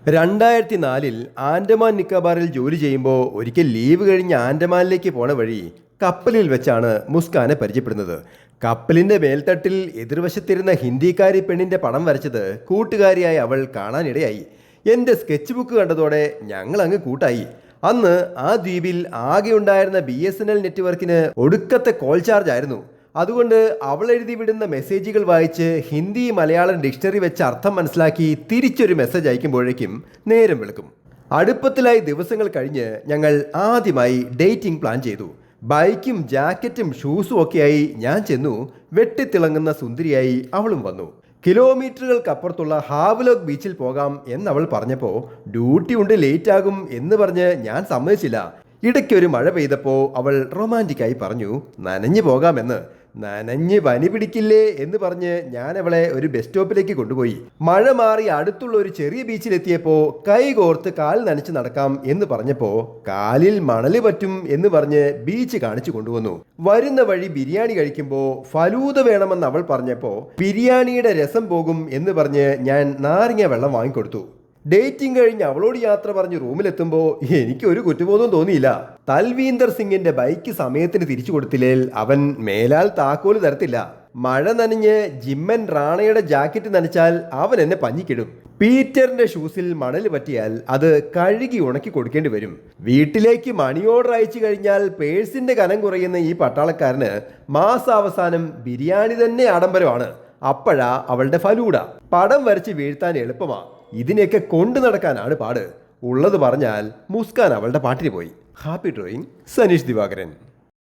2004 ആൻഡമാൻ നിക്കോബാറിൽ ജോലി ചെയ്യുമ്പോൾ ഒരിക്കൽ ലീവ് കഴിഞ്ഞ് ആൻഡമാനിലേക്ക് പോണ വഴി കപ്പലിൽ വെച്ചാണ് മുസ്കാനെ പരിചയപ്പെടുന്നത്. കപ്പലിന്റെ മേൽത്തട്ടിൽ എതിർവശത്തിരുന്ന ഹിന്ദിക്കാരി പെണ്ണിന്റെ പടം വരച്ചത് കൂട്ടുകാരിയായി അവൾ കാണാനിടയായി. എൻ്റെ സ്കെച്ച് ബുക്ക് കണ്ടതോടെ ഞങ്ങൾ അങ്ങ് കൂട്ടായി. അന്ന് ആ ദ്വീപിൽ ആകെ ഉണ്ടായിരുന്ന BSNL നെറ്റ്വർക്കിന് ഒടുക്കത്തെ കോൾ ചാർജ് ആയിരുന്നു. അതുകൊണ്ട് അവൾ എഴുതി വിടുന്ന മെസ്സേജുകൾ വായിച്ച് ഹിന്ദി മലയാളം ഡിക്ഷണറി വെച്ച് അർത്ഥം മനസ്സിലാക്കി തിരിച്ചൊരു മെസ്സേജ് അയക്കുമ്പോഴേക്കും നേരം വെളുക്കും. അടുപ്പത്തിലായി ദിവസങ്ങൾ കഴിഞ്ഞ് ഞങ്ങൾ ആദ്യമായി ഡേറ്റിംഗ് പ്ലാൻ ചെയ്തു. ബൈക്കും ജാക്കറ്റും ഷൂസും ഒക്കെയായി ഞാൻ ചെന്നു. വെട്ടിത്തിളങ്ങുന്ന സുന്ദരിയായി അവളും വന്നു. കിലോമീറ്ററുകൾക്കപ്പുറത്തുള്ള ഹാവ്ലോക്ക് ബീച്ചിൽ പോകാം എന്നവൾ പറഞ്ഞപ്പോൾ ഡ്യൂട്ടി ഉണ്ട്, ലേറ്റ് ആകും എന്ന് പറഞ്ഞ് ഞാൻ സമ്മതിച്ചില്ല. ഇടയ്ക്കൊരു മഴ പെയ്തപ്പോൾ അവൾ റൊമാൻറ്റിക്കായി പറഞ്ഞു നനഞ്ഞു പോകാമെന്ന്. നനഞ്ഞ് പനി പിടിക്കില്ലേ എന്ന് പറഞ്ഞ് ഞാൻ അവളെ ഒരു ബസ് സ്റ്റോപ്പിലേക്ക് കൊണ്ടുപോയി. മഴ മാറി അടുത്തുള്ള ഒരു ചെറിയ ബീച്ചിലെത്തിയപ്പോൾ കൈ കോർത്ത് കാൽ നനച്ച് നടക്കാം എന്ന് പറഞ്ഞപ്പോൾ കാലിൽ മണല് പറ്റും എന്ന് പറഞ്ഞ് ബീച്ച് കാണിച്ചു കൊണ്ടുവന്നു. വരുന്ന വഴി ബിരിയാണി കഴിക്കുമ്പോൾ ഫലൂദ വേണമെന്ന് അവൾ പറഞ്ഞപ്പോൾ ബിരിയാണിയുടെ രസം പോകും എന്ന് പറഞ്ഞ് ഞാൻ നാരങ്ങ വെള്ളം വാങ്ങിക്കൊടുത്തു. ഡേറ്റിംഗ് കഴിഞ്ഞ് അവളോട് യാത്ര പറഞ്ഞ് റൂമിലെത്തുമ്പോൾ എനിക്കൊരു കുറ്റബോധവും തോന്നിയില്ല. തൽവീന്ദർ സിംഗിന്റെ ബൈക്ക് സമയത്തിന് തിരിച്ചു കൊടുത്തില്ലേൽ അവൻ മേലാൽ താക്കോല് തരത്തില്ല. മഴ നനഞ്ഞ് ജിമ്മൻ റാണയുടെ ജാക്കറ്റ് നനച്ചാൽ അവൻ എന്നെ പഞ്ഞിക്കിടും. പീറ്ററിന്റെ ഷൂസിൽ മണൽ പറ്റിയാൽ അത് കഴുകി ഉണക്കി കൊടുക്കേണ്ടി വരും. വീട്ടിലേക്ക് മണി ഓർഡർ അയച്ചു കഴിഞ്ഞാൽ പേഴ്സിന്റെ കനം കുറയുന്ന ഈ പട്ടാളക്കാരന് മാസാവസാനം ബിരിയാണി തന്നെ ആഡംബരമാണ്. അപ്പോഴാ അവളുടെ ഫലൂഡ. പടം വരച്ച് വീഴ്ത്താൻ എളുപ്പമാ, ഇതിനെയൊക്കെ കൊണ്ടു നടക്കാനാണ് പാട്. ഉള്ളത് പറഞ്ഞാൽ മുസ്കാൻ അവളുടെ പാട്ടിന് പോയി. Happy drawing, Saneesh Divakaran.